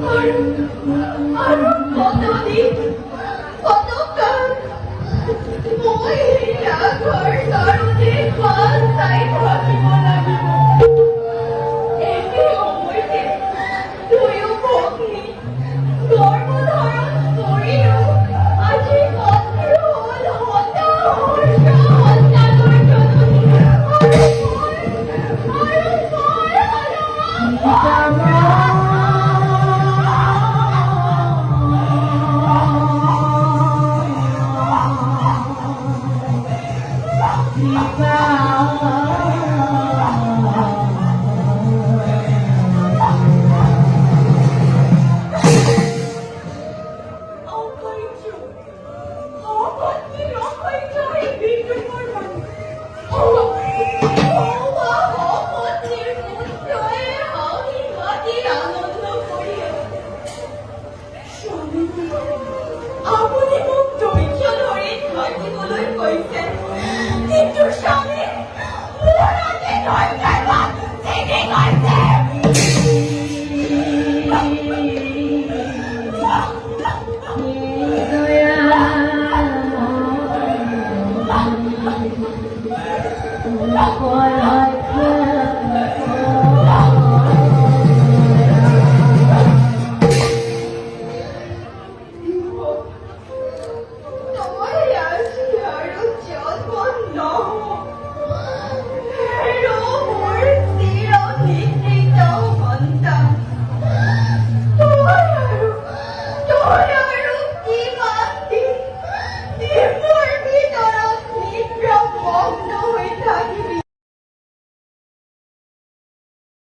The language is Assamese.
আৰু আৰু কতদিন কতকাল মই এয়া ঘৰ কাৰণে পাল চাই থাকিব লাগিব। একে সময়তে দুয়ো ভগ্নী গৰ্ভধাৰণ কৰিও আজি মাতৃ হ'ল হতাহৰ্ষ সন্তানৰ জননী। আপুনি মোক ধৈৰ্য ধৰি থাকিবলৈ কৈছে, কিন্তু স্বামী মোৰ আজি ধৈৰ্য্যৰ বাট ছিঙি গৈছে।